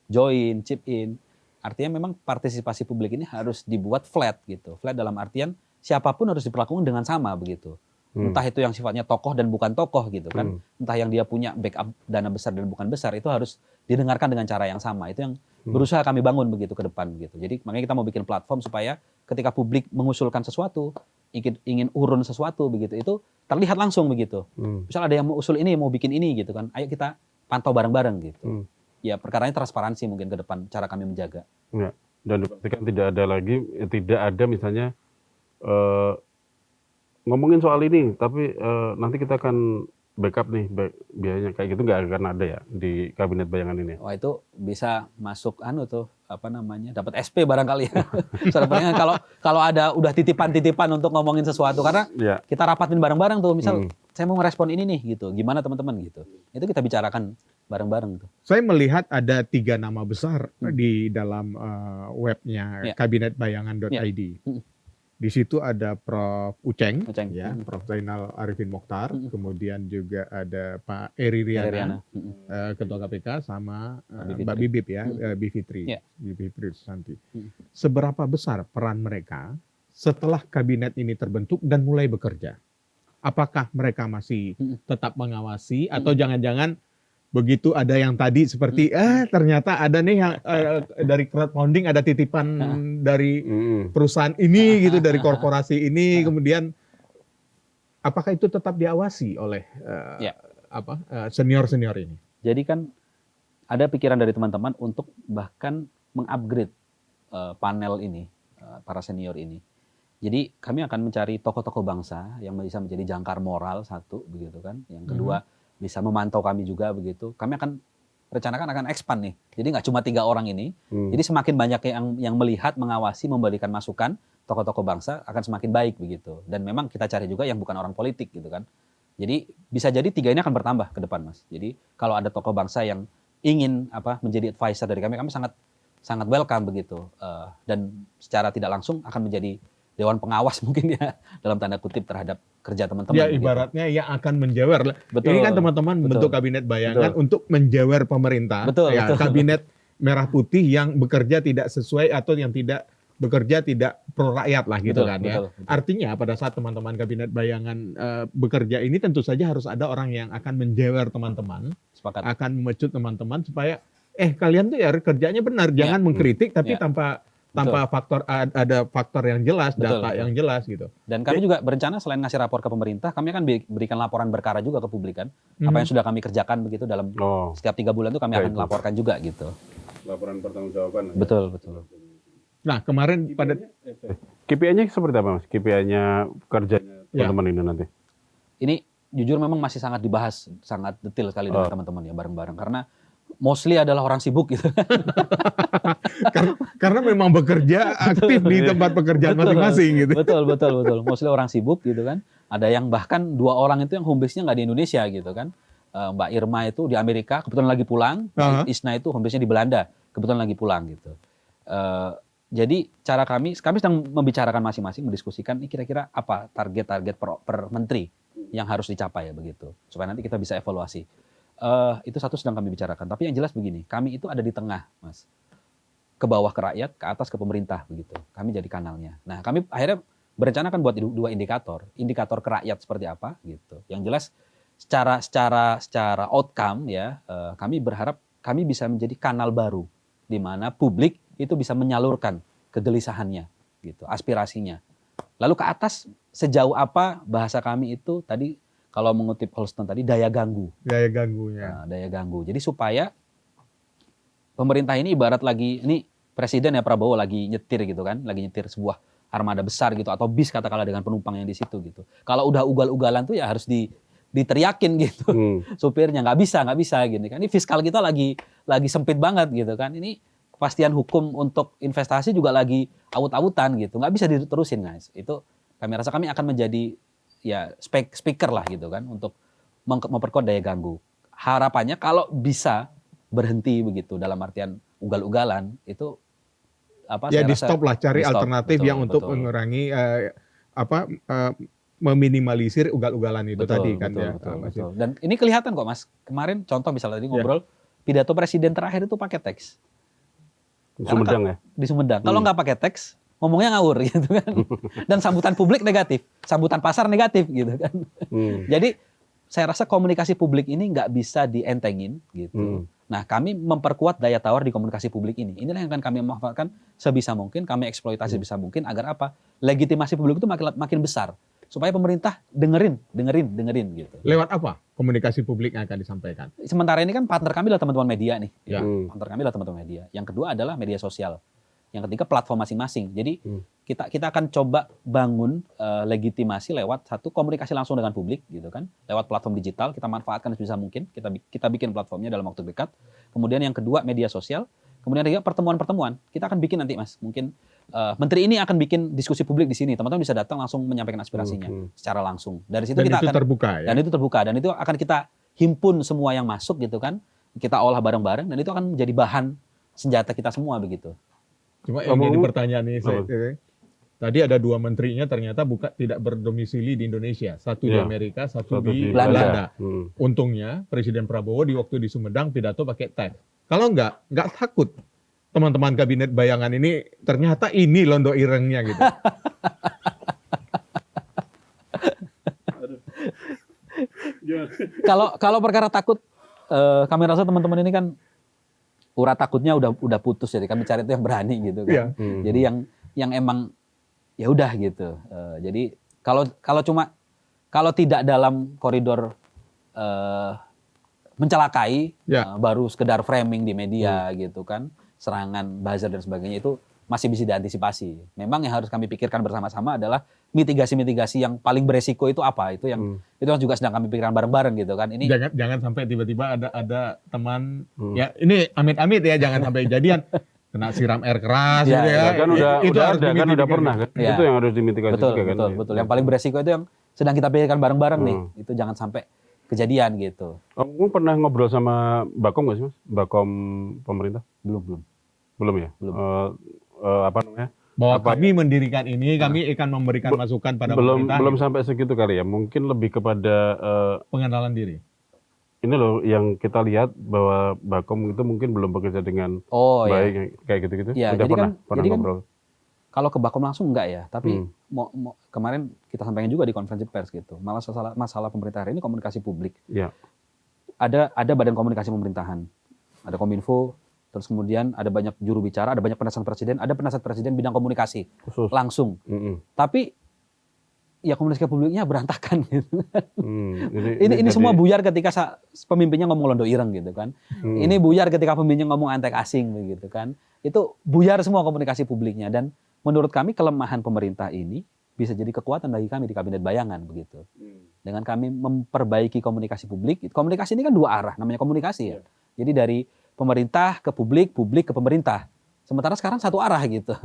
Speaker 1: join, chip in, Artinya memang partisipasi publik ini harus dibuat flat gitu. Flat dalam artian siapapun harus diperlakukan dengan sama begitu. Entah itu yang sifatnya tokoh dan bukan tokoh gitu kan. Entah yang dia punya backup dana besar dan bukan besar, itu harus didengarkan dengan cara yang sama. Itu yang berusaha kami bangun begitu ke depan gitu. Jadi makanya kita mau bikin platform supaya ketika publik mengusulkan sesuatu, ingin urun sesuatu begitu, itu terlihat langsung begitu. Misal ada yang mau usul ini, mau bikin ini gitu kan. Ayo kita pantau bareng-bareng gitu. Ya perkaranya transparansi mungkin ke depan cara kami menjaga.
Speaker 2: Ya. Dan dipastikan tidak ada misalnya ngomongin soal ini, tapi nanti kita akan backup nih biayanya, kayak gitu nggak akan ada ya di kabinet bayangan ini.
Speaker 1: Wah itu bisa masuk dapat SP barangkali ya. Soalnya kalau ada udah titipan-titipan untuk ngomongin sesuatu, karena kita rapatin bareng-bareng tuh, misal saya mau ngerespon ini nih gitu, gimana teman-teman gitu. Itu kita bicarakan bareng-bareng tuh.
Speaker 3: Saya melihat ada 3 nama besar di dalam webnya kabinetbayangan.id. Di situ ada Prof. Uceng. Ya, Prof. Zainal Arifin Mokhtar, kemudian juga ada Pak Eri Riana, Ketua KPK, sama Mbak Bibip ya, Bivitri Susanti. Seberapa besar peran mereka setelah kabinet ini terbentuk dan mulai bekerja? Apakah mereka masih tetap mengawasi atau jangan-jangan begitu ada yang tadi seperti ternyata ada nih yang dari crowdfunding, ada titipan dari perusahaan ini gitu, dari korporasi ini, kemudian apakah itu tetap diawasi oleh senior-senior ini?
Speaker 1: Jadi kan ada pikiran dari teman-teman untuk bahkan mengupgrade panel ini, para senior ini. Jadi kami akan mencari tokoh-tokoh bangsa yang bisa menjadi jangkar moral, satu begitu kan. Yang kedua bisa memantau kami juga begitu. Kami akan rencanakan akan expand nih. Jadi nggak cuma 3 orang ini. Jadi semakin banyak yang melihat, mengawasi, memberikan masukan, tokoh-tokoh bangsa akan semakin baik begitu. Dan memang kita cari juga yang bukan orang politik gitu kan. Jadi bisa jadi 3 ini akan bertambah ke depan, Mas. Jadi kalau ada tokoh bangsa yang ingin menjadi advisor dari kami sangat welcome begitu. Dan secara tidak langsung akan menjadi dewan pengawas mungkin ya, dalam tanda kutip, terhadap kerja teman-teman.
Speaker 3: Ya ibaratnya yang akan menjawer. Ini kan teman-teman membentuk kabinet bayangan untuk menjawer pemerintah. Kabinet merah putih yang bekerja tidak sesuai atau yang tidak bekerja tidak pro rakyat lah gitu kan ya. Artinya pada saat teman-teman kabinet bayangan bekerja ini tentu saja harus ada orang yang akan menjawer teman-teman, akan memecut teman-teman supaya kalian tuh ya kerjanya benar, jangan mengkritik tapi tanpa ada faktor yang jelas, data yang jelas gitu.
Speaker 1: Dan kami juga berencana selain ngasih rapor ke pemerintah, kami akan berikan laporan berkara juga ke publik kan. Apa yang sudah kami kerjakan begitu dalam setiap 3 bulan itu kami akan laporkan juga gitu.
Speaker 2: Laporan pertanggungjawaban.
Speaker 1: Betul.
Speaker 3: Nah kemarin pada
Speaker 2: KPI-nya seperti apa, Mas? KPI-nya kerjanya teman-teman ini nanti?
Speaker 1: Ini jujur memang masih sangat dibahas, sangat detail sekali dengan teman-teman ya, bareng-bareng, karena mostly adalah orang sibuk gitu.
Speaker 3: Karena memang bekerja aktif di tempat pekerjaan masing-masing gitu.
Speaker 1: Betul. Mostly orang sibuk gitu kan. Ada yang bahkan 2 orang itu yang home base-nya nggak di Indonesia gitu kan. Mbak Irma itu di Amerika, kebetulan lagi pulang. Isna itu home base-nya di Belanda, kebetulan lagi pulang gitu. Jadi cara kami sedang membicarakan masing-masing, mendiskusikan ini kira-kira apa target-target per menteri yang harus dicapai ya begitu. Supaya nanti kita bisa evaluasi. Itu satu sedang kami bicarakan. Tapi yang jelas begini, kami itu ada di tengah, Mas. Ke bawah ke rakyat, ke atas ke pemerintah begitu. Kami jadi kanalnya. Nah, kami akhirnya berencanakan buat 2 indikator. Indikator ke rakyat seperti apa gitu. Yang jelas secara outcome ya, kami berharap kami bisa menjadi kanal baru di mana publik itu bisa menyalurkan kegelisahannya gitu, aspirasinya. Lalu ke atas sejauh apa bahasa kami itu tadi, kalau mengutip Holston tadi, daya ganggu.
Speaker 3: Daya ganggunya.
Speaker 1: Nah, daya ganggu. Jadi supaya pemerintah ini ibarat ini presiden ya, Prabowo lagi nyetir gitu kan, lagi nyetir sebuah armada besar gitu, atau bis katakanlah dengan penumpang yang di situ gitu. Kalau udah ugal-ugalan tuh ya harus diteriakin gitu. Supirnya nggak bisa gini kan. Ini fiskal kita lagi sempit banget gitu kan. Ini kepastian hukum untuk investasi juga lagi awut-awutan gitu. Nggak bisa diterusin, guys. Itu kami rasa kami akan menjadi ya speaker lah gitu kan untuk memperkuat daya ganggu. Harapannya kalau bisa berhenti begitu dalam artian ugal-ugalan itu
Speaker 3: ya di stop lah, cari alternatif yang untuk mengurangi meminimalisir ugal-ugalan itu tadi kan ya.
Speaker 1: Betul. Dan ini kelihatan kok, Mas. Kemarin contoh misalnya tadi ngobrol pidato presiden terakhir itu pakai teks.
Speaker 2: Sumedang ya.
Speaker 1: Di Sumedang. Kalau nggak pakai teks, ngomongnya ngawur gitu kan. Dan sambutan publik negatif, sambutan pasar negatif gitu kan. Jadi saya rasa komunikasi publik ini nggak bisa dientengin gitu. Nah, kami memperkuat daya tawar di komunikasi publik ini. Inilah yang akan kami manfaatkan sebisa mungkin, kami eksploitasi sebisa mungkin agar apa? Legitimasi publik itu makin besar supaya pemerintah dengerin gitu.
Speaker 3: Lewat apa komunikasi publik yang akan disampaikan?
Speaker 1: Sementara ini kan partner kami adalah teman-teman media nih.
Speaker 3: Ya.
Speaker 1: Partner kami adalah teman-teman media. Yang kedua adalah media sosial. Yang ketiga platform masing-masing. Jadi kita akan coba bangun legitimasi lewat satu komunikasi langsung dengan publik gitu kan. Lewat platform digital kita manfaatkan sebisa mungkin. Kita bikin platformnya dalam waktu dekat. Kemudian yang kedua media sosial. Kemudian juga pertemuan-pertemuan. Kita akan bikin nanti Mas. Mungkin menteri ini akan bikin diskusi publik di sini. Teman-teman bisa datang langsung menyampaikan aspirasinya secara langsung. Dari situ
Speaker 3: Dan
Speaker 1: kita
Speaker 3: itu
Speaker 1: akan
Speaker 3: terbuka ya.
Speaker 1: dan itu terbuka dan itu akan kita himpun semua yang masuk gitu kan. Kita olah bareng-bareng dan itu akan menjadi bahan senjata kita semua begitu.
Speaker 3: Cuma yang jadi pertanyaan ini, tadi ada 2 menterinya ternyata tidak berdomisili di Indonesia. Satu di Amerika, satu di Belanda. Untungnya Presiden Prabowo di waktu di Sumedang pidato pakai teks. Kalau nggak takut teman-teman kabinet bayangan ini ternyata ini londo irengnya gitu.
Speaker 1: Kalau perkara takut, kami rasa teman-teman ini kan urat takutnya udah putus, jadi kami cari itu yang berani gitu kan. Jadi yang emang ya udah gitu. Jadi kalau tidak dalam koridor mencelakai, baru sekedar framing di media gitu kan, serangan, buzzer dan sebagainya itu masih bisa diantisipasi. Memang yang harus kami pikirkan bersama-sama adalah mitigasi-mitigasi yang paling beresiko itu apa? Itu yang juga sedang kami pikirkan bareng-bareng gitu kan. Ini
Speaker 3: jangan sampai tiba-tiba ada teman ya ini amit-amit ya jangan sampai jadian kena siram air keras gitu ya.
Speaker 2: Kan udah pernah kan.
Speaker 1: Ya.
Speaker 2: Itu yang harus dimitigasi juga kan.
Speaker 1: Betul. Yang paling beresiko itu yang sedang kita pikirkan bareng-bareng nih. Itu jangan sampai kejadian gitu.
Speaker 2: Kamu pernah ngobrol sama Bakom nggak sih Mas? Bakom pemerintah? Belum ya?
Speaker 1: Belum.
Speaker 2: Apa namanya?
Speaker 3: Bahwa kami mendirikan ini, kami akan memberikan masukan pada pemerintah.
Speaker 2: Belum sampai segitu kali ya. Mungkin lebih kepada
Speaker 3: pengenalan diri.
Speaker 2: Ini loh yang kita lihat bahwa Bakom itu mungkin belum bekerja dengan baik kayak gitu-gitu.
Speaker 1: Ya,
Speaker 2: Udah pernah ngobrol.
Speaker 1: Kalau ke Bakom langsung enggak ya, tapi kemarin kita sampaikan juga di konferensi pers gitu. Masalah pemerintah hari ini komunikasi publik.
Speaker 2: Ya.
Speaker 1: Ada badan komunikasi pemerintahan, ada Kominfo. Terus kemudian ada banyak juru bicara, ada banyak penasihat presiden bidang komunikasi khusus langsung. Tapi ya komunikasi publiknya berantakan gitu. Ini semua buyar ketika pemimpinnya ngomong londo ireng gitu kan. Ini buyar ketika pemimpinnya ngomong antek asing begitu kan. Itu buyar semua komunikasi publiknya dan menurut kami kelemahan pemerintah ini bisa jadi kekuatan bagi kami di kabinet bayangan begitu. Dengan kami memperbaiki komunikasi publik, komunikasi ini kan 2 arah namanya komunikasi ya. Jadi dari pemerintah ke publik, publik ke pemerintah. Sementara sekarang satu arah gitu.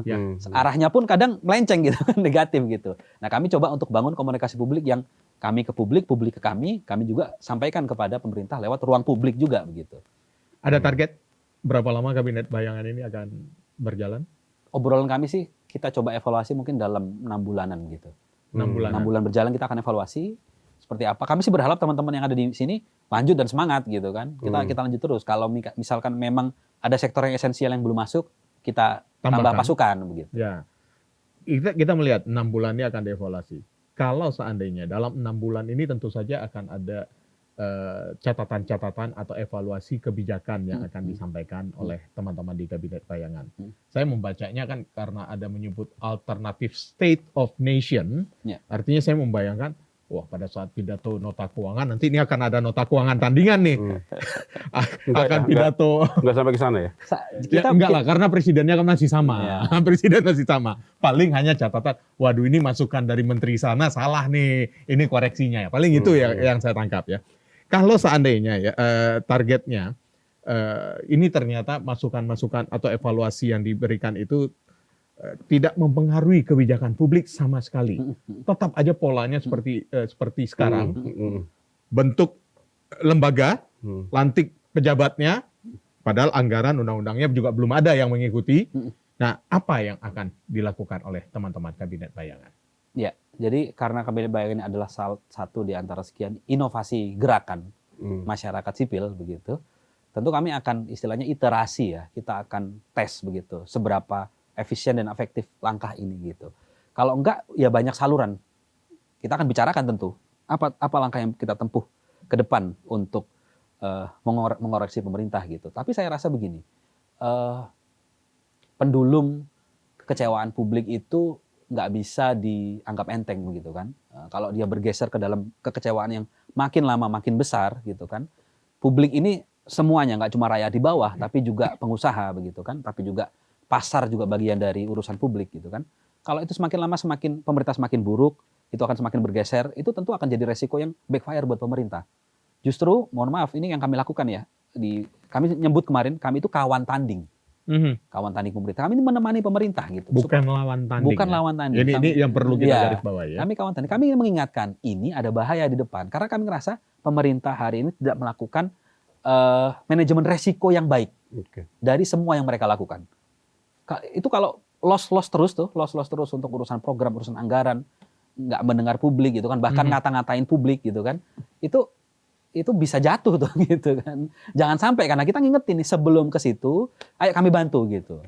Speaker 1: Arahnya pun kadang melenceng gitu, negatif gitu. Nah kami coba untuk bangun komunikasi publik yang kami ke publik, publik ke kami juga sampaikan kepada pemerintah lewat ruang publik juga begitu.
Speaker 3: Ada target berapa lama kabinet bayangan ini akan berjalan?
Speaker 1: Obrolan kami sih kita coba evaluasi mungkin dalam 6 bulanan gitu.
Speaker 3: 6 bulan.
Speaker 1: 6 bulan berjalan kita akan evaluasi seperti apa. Kami sih berharap teman-teman yang ada di sini lanjut dan semangat gitu kan. Kita lanjut terus. Kalau misalkan memang ada sektor yang esensial yang belum masuk, kita tambah pasukan begitu.
Speaker 3: Ya. Kita melihat 6 bulan ini akan dievaluasi. Kalau seandainya dalam 6 bulan ini tentu saja akan ada catatan-catatan atau evaluasi kebijakan yang akan disampaikan oleh teman-teman di kabinet bayangan. Saya membacanya kan karena ada menyebut alternative state of nation. Artinya saya membayangkan wah pada saat pidato nota keuangan nanti ini akan ada nota keuangan tandingan nih. Pidato.
Speaker 2: Enggak sampai ke sana ya?
Speaker 3: Enggak lah karena presidennya kan masih sama. Presiden masih sama. Paling hanya catatan, waduh ini masukan dari menteri sana salah nih. Ini koreksinya ya. Paling itu yang saya tangkap ya. Kalau seandainya ya targetnya ini ternyata masukan-masukan atau evaluasi yang diberikan itu tidak mempengaruhi kebijakan publik sama sekali. Tetap aja polanya seperti sekarang. Bentuk lembaga, lantik pejabatnya, padahal anggaran undang-undangnya juga belum ada yang mengikuti. Nah, apa yang akan dilakukan oleh teman-teman kabinet bayangan?
Speaker 1: Ya, jadi karena kabinet bayangan ini adalah salah satu di antara sekian inovasi gerakan masyarakat sipil begitu. tentu kami akan istilahnya iterasi ya, kita akan tes begitu, seberapa efisien dan efektif langkah ini gitu. Kalau enggak, ya banyak saluran. Kita akan bicarakan tentu apa langkah yang kita tempuh ke depan untuk mengoreksi pemerintah gitu. Tapi saya rasa begini, pendulum kekecewaan publik itu nggak bisa dianggap enteng begitu kan. Kalau dia bergeser ke dalam kekecewaan yang makin lama makin besar gitu kan, publik ini semuanya, nggak cuma rakyat di bawah, tapi juga pengusaha begitu kan, tapi juga pasar juga bagian dari urusan publik gitu kan. Kalau itu semakin lama semakin pemerintah semakin buruk, itu akan semakin bergeser, itu tentu akan jadi resiko yang backfire buat pemerintah. Justru, mohon maaf, ini yang kami lakukan ya, kami nyebut kemarin, kami itu kawan tanding. Kawan tanding pemerintah. Kami ini menemani pemerintah gitu.
Speaker 3: Bukan lawan tanding.
Speaker 1: Bukan lawan tanding.
Speaker 3: Ini yang perlu kita
Speaker 1: ya,
Speaker 3: garis bawahi ya.
Speaker 1: Kami kawan tanding. Kami ingin mengingatkan, ini ada bahaya di depan. Karena kami ngerasa pemerintah hari ini tidak melakukan manajemen resiko yang baik dari semua yang mereka lakukan. Itu kalau loss terus untuk urusan program, urusan anggaran, nggak mendengar publik gitu kan, bahkan ngata-ngatain publik gitu kan, itu bisa jatuh tuh gitu kan. Jangan sampai, karena kita ngingetin nih sebelum ke situ, ayo kami bantu gitu.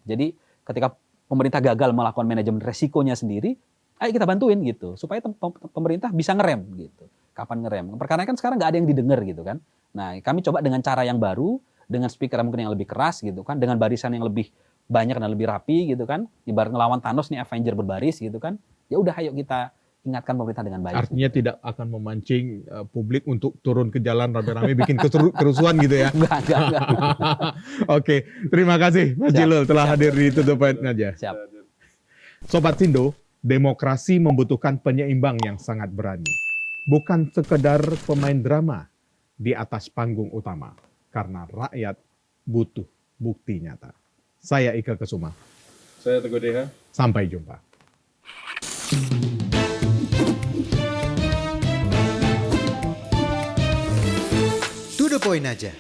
Speaker 1: Jadi ketika pemerintah gagal melakukan manajemen resikonya sendiri, ayo kita bantuin gitu, supaya pemerintah bisa ngerem gitu. Kapan ngerem? Perkara kan sekarang nggak ada yang didengar gitu kan. Nah, kami coba dengan cara yang baru, dengan speaker mungkin yang lebih keras gitu kan, dengan barisan yang lebih banyak dan lebih rapi gitu kan. Ibarat ngelawan Thanos nih, Avenger berbaris gitu kan. Ya udah, ayo kita ingatkan pemerintah dengan baik.
Speaker 3: Artinya gitu. Tidak akan memancing publik untuk turun ke jalan rame-rame bikin kerusuhan gitu ya.
Speaker 1: Enggak.
Speaker 3: Oke, terima kasih Mas Jilul telah hadir di Tutup Poin aja.
Speaker 1: Siap.
Speaker 3: Sobat Sindo, demokrasi membutuhkan penyeimbang yang sangat berani. Bukan sekedar pemain drama di atas panggung utama, karena rakyat butuh bukti nyata. Saya Ika Kesuma.
Speaker 2: Saya Teguh Deha.
Speaker 3: Sampai jumpa.
Speaker 4: To the point aja.